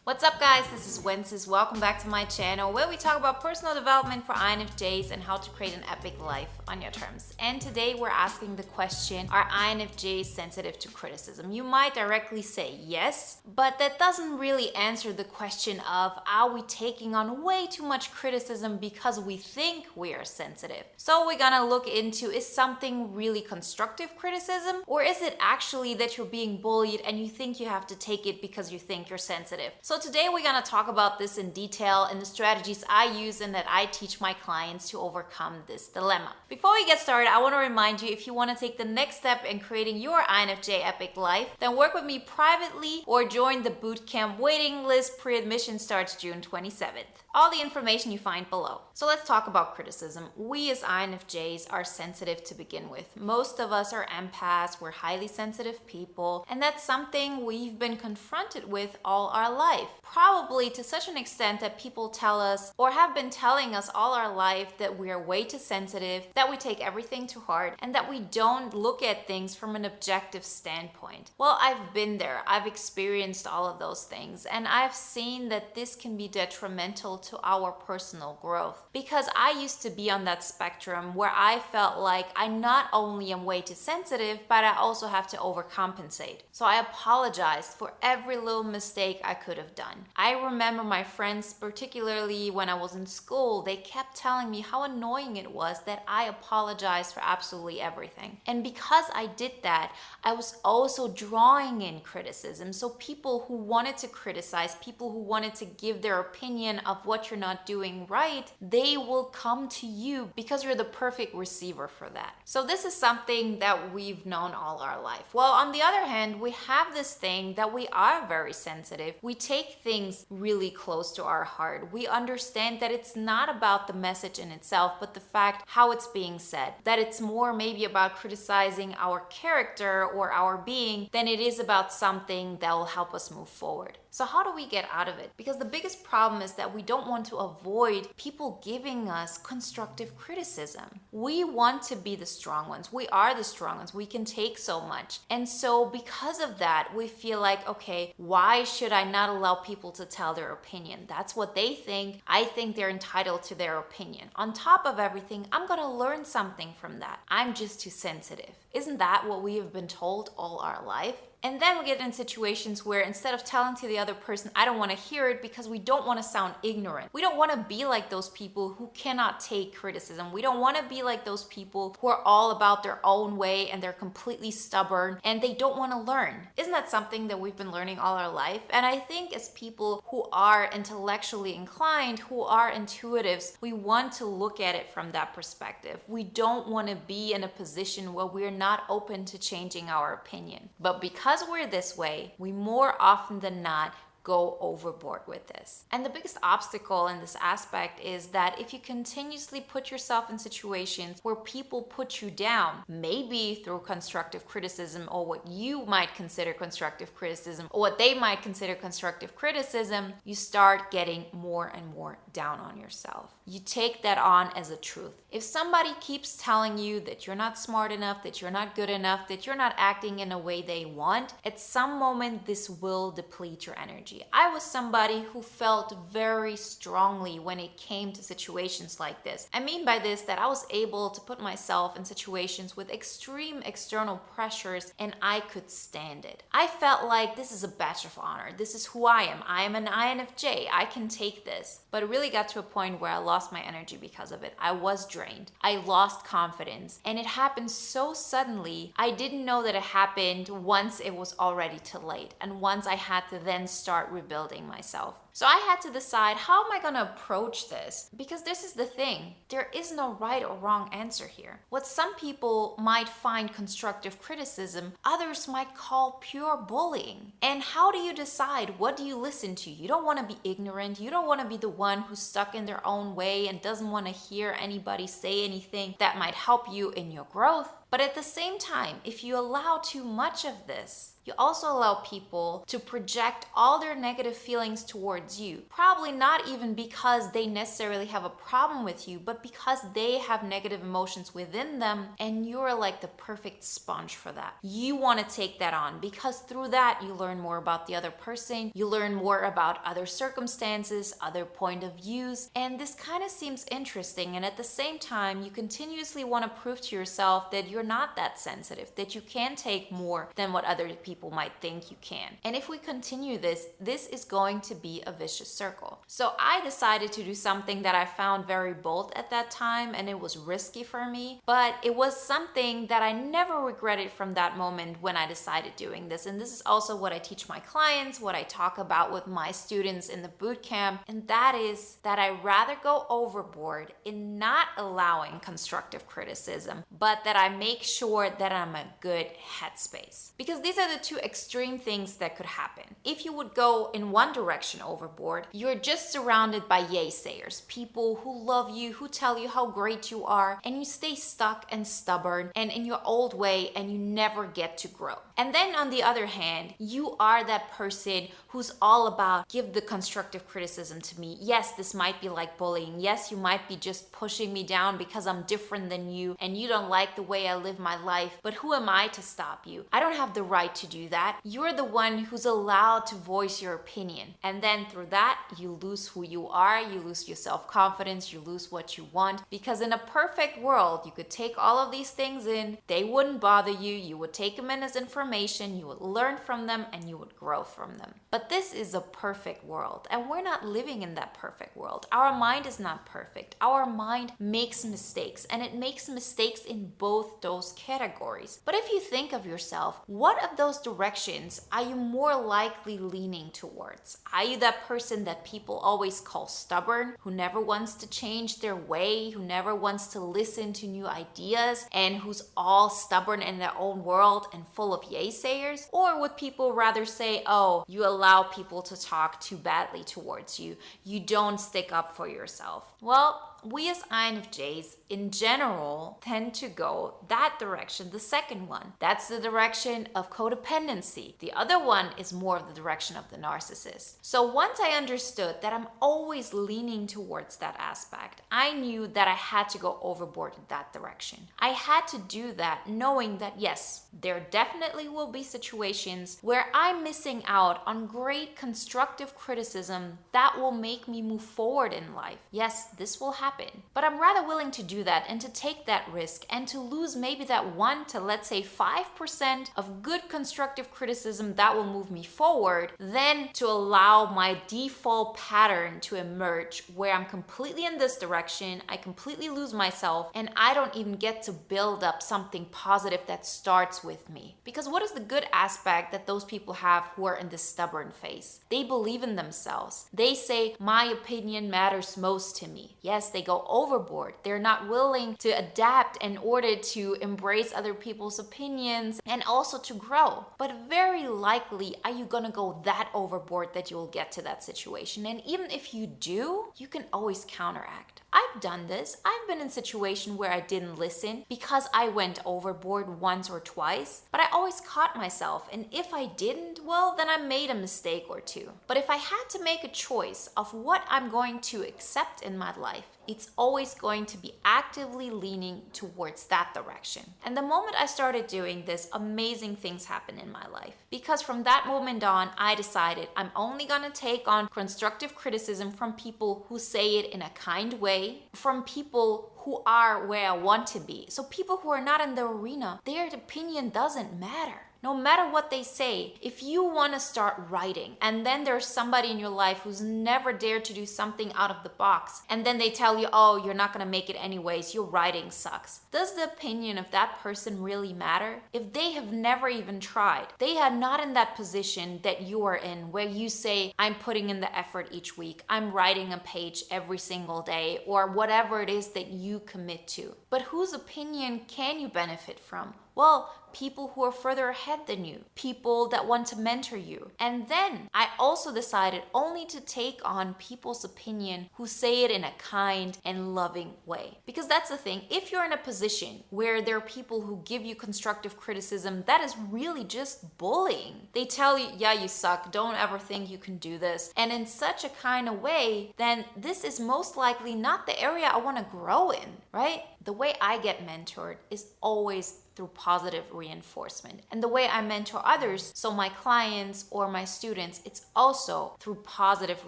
What's up, guys? This is Wenzes. Welcome back to my channel where we talk about personal development for INFJs and how to create an epic life on your terms. And today we're asking the question, are INFJs sensitive to criticism? You might directly say yes, but that doesn't really answer the question of, are we taking on way too much criticism because we think we are sensitive? So we're gonna look into, is something really constructive criticism, or is it actually that you're being bullied and you think you have to take it because you think you're sensitive? So today we're going to talk about this in detail and the strategies I use and that I teach my clients to overcome this dilemma. Before we get started, I want to remind you, if you want to take the next step in creating your INFJ epic life, then work with me privately or join the bootcamp waiting list. Pre-admission starts June 27th. All the information you find below. So let's talk about criticism. We as INFJs are sensitive to begin with. Most of us are empaths, we're highly sensitive people, and that's something we've been confronted with all our life. Probably to such an extent that people tell us, or have been telling us all our life, that we are way too sensitive, that we take everything too hard, and that we don't look at things from an objective standpoint. Well, I've been there. I've experienced all of those things, and I've seen that this can be detrimental to our personal growth. Because I used to be on that spectrum where I felt like I not only am way too sensitive, but I also have to overcompensate. So I apologized for every little mistake I could have done. I remember my friends, particularly when I was in school, they kept telling me how annoying it was that I apologized for absolutely everything. And because I did that, I was also drawing in criticism. So people who wanted to criticize, people who wanted to give their opinion of what you're not doing right, they will come to you because you're the perfect receiver for that. So this is something that we've known all our life. Well, on the other hand, we have this thing that we are very sensitive. We take things really close to our heart. We understand that it's not about the message in itself, but the fact how it's being said. That it's more maybe about criticizing our character or our being than it is about something that will help us move forward. So how do we get out of it? Because the biggest problem is that we don't want to avoid people giving us constructive criticism. We want to be the strong ones. We are the strong ones. We can take so much. And so because of that, we feel like, okay, why should I not allow people to tell their opinion? That's what they think. I think they're entitled to their opinion. On top of everything, I'm going to learn something from that. I'm just too sensitive. Isn't that what we have been told all our life? And then we get in situations where instead of telling to the other person, I don't want to hear it, because we don't want to sound ignorant. We don't want to be like those people who cannot take criticism. We don't want to be like those people who are all about their own way and they're completely stubborn and they don't want to learn. Isn't that something that we've been learning all our life? And I think as people who are intellectually inclined, who are intuitives, we want to look at it from that perspective. We don't want to be in a position where we're not open to changing our opinion. But because we're this way, we more often than not go overboard with this. And the biggest obstacle in this aspect is that if you continuously put yourself in situations where people put you down, maybe through constructive criticism or what you might consider constructive criticism or what they might consider constructive criticism, you start getting more and more down on yourself. You take that on as a truth. If somebody keeps telling you that you're not smart enough, that you're not good enough, that you're not acting in a way they want, at some moment this will deplete your energy. I was somebody who felt very strongly when it came to situations like this. I mean by this that I was able to put myself in situations with extreme external pressures and I could stand it. I felt like this is a badge of honor. This is who I am. I am an INFJ. I can take this. But it really got to a point where I lost my energy because of it. I was drained. I lost confidence. And it happened so suddenly, I didn't know that it happened once it was already too late. And once I had to then start rebuilding myself. So I had to decide, how am I going to approach this? Because this is the thing. There is no right or wrong answer here. What some people might find constructive criticism, others might call pure bullying. And how do you decide? What do you listen to? You don't want to be ignorant. You don't want to be the one who's stuck in their own way and doesn't want to hear anybody say anything that might help you in your growth. But at the same time, if you allow too much of this, you also allow people to project all their negative feelings towards towards you. Probably not even because they necessarily have a problem with you, but because they have negative emotions within them and you're like the perfect sponge for that. You want to take that on because through that you learn more about the other person, you learn more about other circumstances, other point of views, and this kind of seems interesting, and at the same time you continuously want to prove to yourself that you're not that sensitive, that you can take more than what other people might think you can. And if we continue this is going to be a vicious circle. So I decided to do something that I found very bold at that time, and it was risky for me, but it was something that I never regretted from that moment when I decided doing this. And this is also what I teach my clients, what I talk about with my students in the boot camp, and that is that I rather go overboard in not allowing constructive criticism, but that I make sure that I'm a good headspace. Because these are the two extreme things that could happen. If you would go in one direction overboard, you're just surrounded by yaysayers, people who love you, who tell you how great you are, and you stay stuck and stubborn and in your old way and you never get to grow. And then on the other hand, you are that person who's all about give the constructive criticism to me. Yes, this might be like bullying. Yes, you might be just pushing me down because I'm different than you and you don't like the way I live my life, but who am I to stop you? I don't have the right to do that. You're the one who's allowed to voice your opinion. And then through that, you lose who you are, you lose your self-confidence, you lose what you want. Because in a perfect world, you could take all of these things in, they wouldn't bother you, you would take them in as information, you would learn from them, and you would grow from them. But this is a perfect world, and we're not living in that perfect world. Our mind is not perfect. Our mind makes mistakes, and it makes mistakes in both those categories. But if you think of yourself, what of those directions are you more likely leaning towards? Are you that person that people always call stubborn, who never wants to change their way, who never wants to listen to new ideas, and who's all stubborn in their own world and full of yaysayers? Or would people rather say, oh, you allow people to talk too badly towards you, you don't stick up for yourself? Well, we as INFJs in general tend to go that direction, the second one. That's the direction of codependency. The other one is more of the direction of the narcissist. So once I understood that I'm always leaning towards that aspect, I knew that I had to go overboard in that direction. I had to do that knowing that yes, there definitely will be situations where I'm missing out on great constructive criticism that will make me move forward in life. Yes, this will happen. But I'm rather willing to do that and to take that risk and to lose maybe that 1 to let's say 5% of good constructive criticism that will move me forward than to allow my default pattern to emerge where I'm completely in this direction, I completely lose myself, and I don't even get to build up something positive that starts with me. Because what is the good aspect that those people have who are in this stubborn phase? They believe in themselves. They say, my opinion matters most to me. Yes, they go overboard. They're not willing to adapt in order to embrace other people's opinions and also to grow. But very likely are you gonna go that overboard that you'll get to that situation. And even if you do, you can always counteract. I've done this. I've been in a situation where I didn't listen because I went overboard once or twice, but I always caught myself. And if I didn't, well, then I made a mistake or two. But if I had to make a choice of what I'm going to accept in my life, it's always going to be actively leaning towards that direction. And the moment I started doing this, amazing things happened in my life. Because from that moment on, I decided I'm only gonna take on constructive criticism from people who say it in a kind way, from people who are where I want to be. So people who are not in the arena, their opinion doesn't matter. No matter what they say, if you want to start writing and then there's somebody in your life who's never dared to do something out of the box and then they tell you, oh, you're not going to make it anyways, your writing sucks. Does the opinion of that person really matter? If they have never even tried, they are not in that position that you are in where you say, I'm putting in the effort each week, I'm writing a page every single day, or whatever it is that you commit to. But whose opinion can you benefit from? Well, people who are further ahead than you, people that want to mentor you. And then I also decided only to take on people's opinion who say it in a kind and loving way. Because that's the thing, if you're in a position where there are people who give you constructive criticism, that is really just bullying. They tell you, yeah, you suck, don't ever think you can do this, and in such a kind of way, then this is most likely not the area I want to grow in, right? The way I get mentored is always through positive reinforcement. And the way I mentor others, so my clients or my students, it's also through positive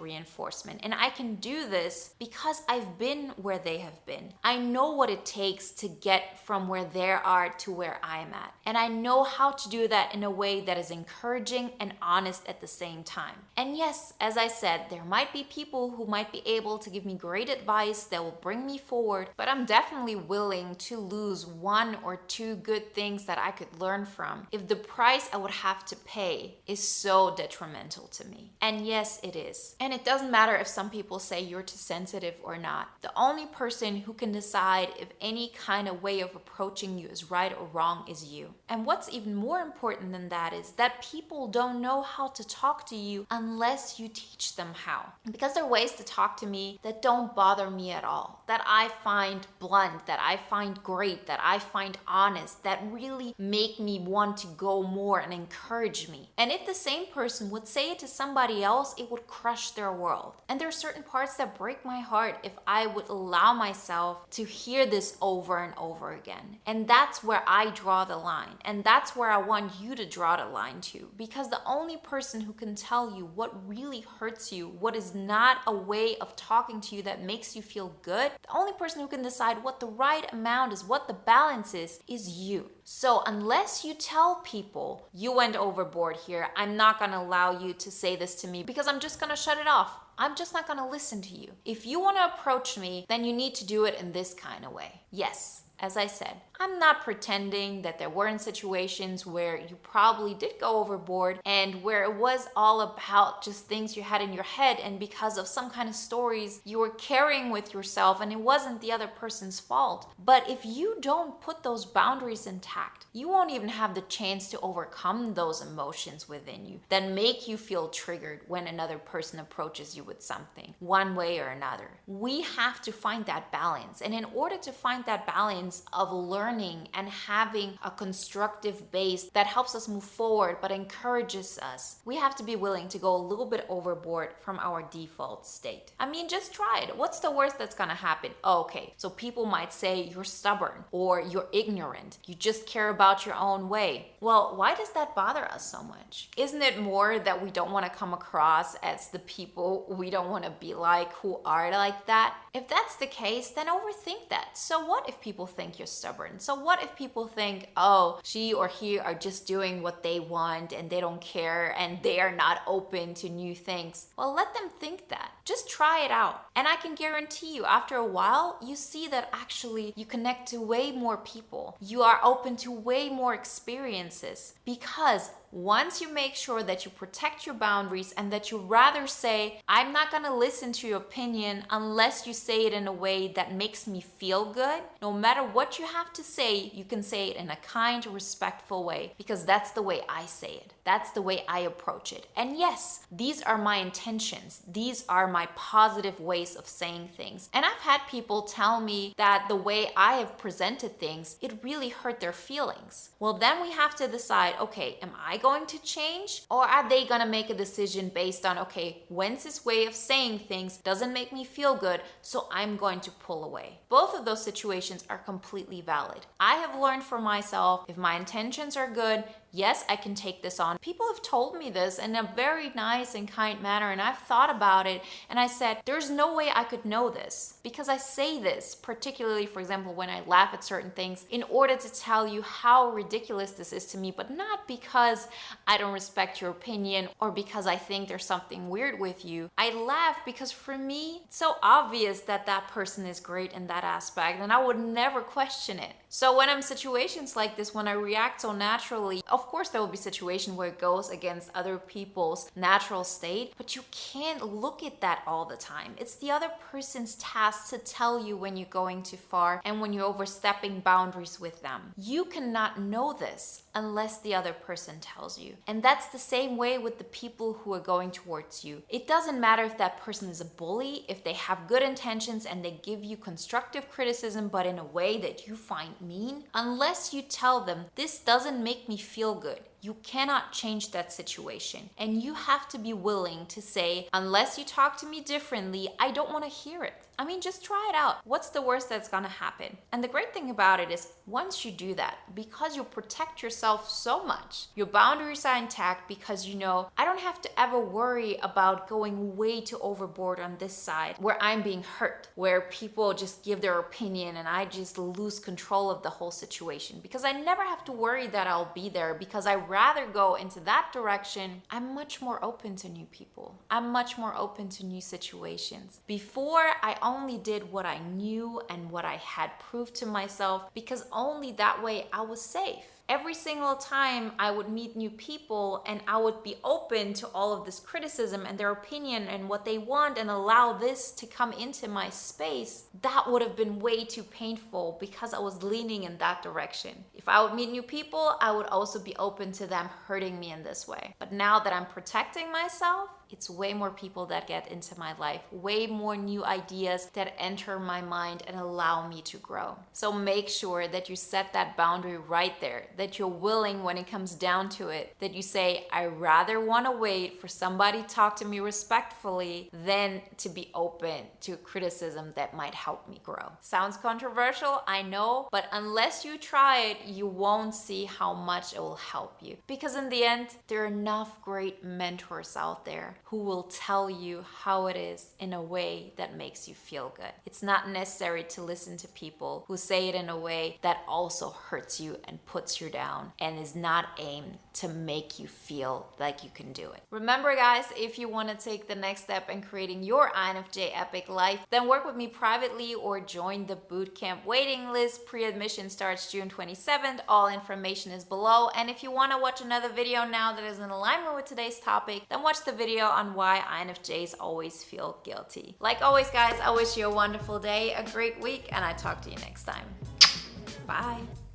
reinforcement. And I can do this because I've been where they have been. I know what it takes to get from where they are to where I am at. And I know how to do that in a way that is encouraging and honest at the same time. And yes, as I said, there might be people who might be able to give me great advice that will bring me forward, but I'm definitely willing to lose one or two good things that I could learn from if the price I would have to pay is so detrimental to me. And yes, it is. And it doesn't matter if some people say you're too sensitive or not. The only person who can decide if any kind of way of approaching you is right or wrong is you. And what's even more important than that is that people don't know how to talk to you unless you teach them how. Because there are ways to talk to me that don't bother me at all, that I find blunt, that I find great, that I find honest, that really make me want to go more and encourage me. And if the same person would say it to somebody else, it would crush their world. And there are certain parts that break my heart if I would allow myself to hear this over and over again. And that's where I draw the line. And that's where I want you to draw the line to. Because the only person who can tell you what really hurts you, what is not a way of talking to you that makes you feel good, the only person who can decide what the right amount is, what the balance is you. So unless you tell people you went overboard here, I'm not going to allow you to say this to me because I'm just going to shut it off. I'm just not going to listen to you. If you want to approach me, then you need to do it in this kind of way. Yes. As I said, I'm not pretending that there weren't situations where you probably did go overboard and where it was all about just things you had in your head, and because of some kind of stories you were carrying with yourself and it wasn't the other person's fault. But if you don't put those boundaries intact, you won't even have the chance to overcome those emotions within you that make you feel triggered when another person approaches you with something, one way or another. We have to find that balance. And in order to find that balance of learning and having a constructive base that helps us move forward but encourages us, we have to be willing to go a little bit overboard from our default state. I mean, just try it. What's the worst that's gonna happen? Oh, okay, so people might say you're stubborn or you're ignorant. You just care about your own way. Well, why does that bother us so much? Isn't it more that we don't want to come across as the people we don't want to be like, who are like that? If that's the case, then overthink that. So what if people think you're stubborn? So what if people think, oh, she or he are just doing what they want and they don't care and they are not open to new things? Well, let them think that. Just try it out. And I can guarantee you, after a while, you see that actually you connect to way more people. You are open to way more experiences, because once you make sure that you protect your boundaries and that you rather say, I'm not going to listen to your opinion unless you say it in a way that makes me feel good, no matter what you have to say, you can say it in a kind, respectful way, because that's the way I say it. That's the way I approach it. And yes, these are my intentions. These are my positive ways of saying things. And I've had people tell me that the way I have presented things, it really hurt their feelings. Well, then we have to decide, okay, am I going to change? Or are they going to make a decision based on, okay, Wenzes' way of saying things doesn't make me feel good, so I'm going to pull away. Both of those situations are completely valid. I have learned for myself, if my intentions are good, yes, I can take this on. People have told me this in a very nice and kind manner, and I've thought about it, and I said, there's no way I could know this, because I say this, particularly, for example, when I laugh at certain things, in order to tell you how ridiculous this is to me, but not because I don't respect your opinion or because I think there's something weird with you. I laugh because for me, it's so obvious that that person is great in that aspect, and I would never question it. So when I'm in situations like this, when I react so naturally, Of course, there will be situations where it goes against other people's natural state, but you can't look at that all the time. It's the other person's task to tell you when you're going too far and when you're overstepping boundaries with them. You cannot know this unless the other person tells you. And that's the same way with the people who are going towards you. It doesn't matter if that person is a bully, if they have good intentions and they give you constructive criticism, but in a way that you find mean, unless you tell them, this doesn't make me feel good. You cannot change that situation. And you have to be willing to say, unless you talk to me differently, I don't want to hear it. I mean, just try it out. What's the worst that's gonna happen? And the great thing about it is once you do that, because you protect yourself so much, your boundaries are intact because you know, I don't have to ever worry about going way too overboard on this side where I'm being hurt, where people just give their opinion and I just lose control of the whole situation. Because I never have to worry that I'll be there because I rather go into that direction. I'm much more open to new people. I'm much more open to new situations. Before, I only did what I knew and what I had proved to myself because only that way I was safe. Every single time I would meet new people and I would be open to all of this criticism and their opinion and what they want and allow this to come into my space, that would have been way too painful because I was leaning in that direction. If I would meet new people, I would also be open to them hurting me in this way. But now that I'm protecting myself, it's way more people that get into my life, way more new ideas that enter my mind and allow me to grow. So make sure that you set that boundary right there, that you're willing when it comes down to it, that you say, I rather want to wait for somebody to talk to me respectfully than to be open to criticism that might help me grow. Sounds controversial, I know, but unless you try it, you won't see how much it will help you. Because in the end, there are enough great mentors out there who will tell you how it is in a way that makes you feel good. It's not necessary to listen to people who say it in a way that also hurts you and puts you down and is not aimed to make you feel like you can do it. Remember guys, if you want to take the next step in creating your INFJ epic life, then work with me privately or join the bootcamp waiting list. Pre-admission starts June 27th. All information is below. And if you want to watch another video now that is in alignment with today's topic, then watch the video on why INFJs always feel guilty. Like always guys, I wish you a wonderful day, a great week, and I talk to you next time. Bye.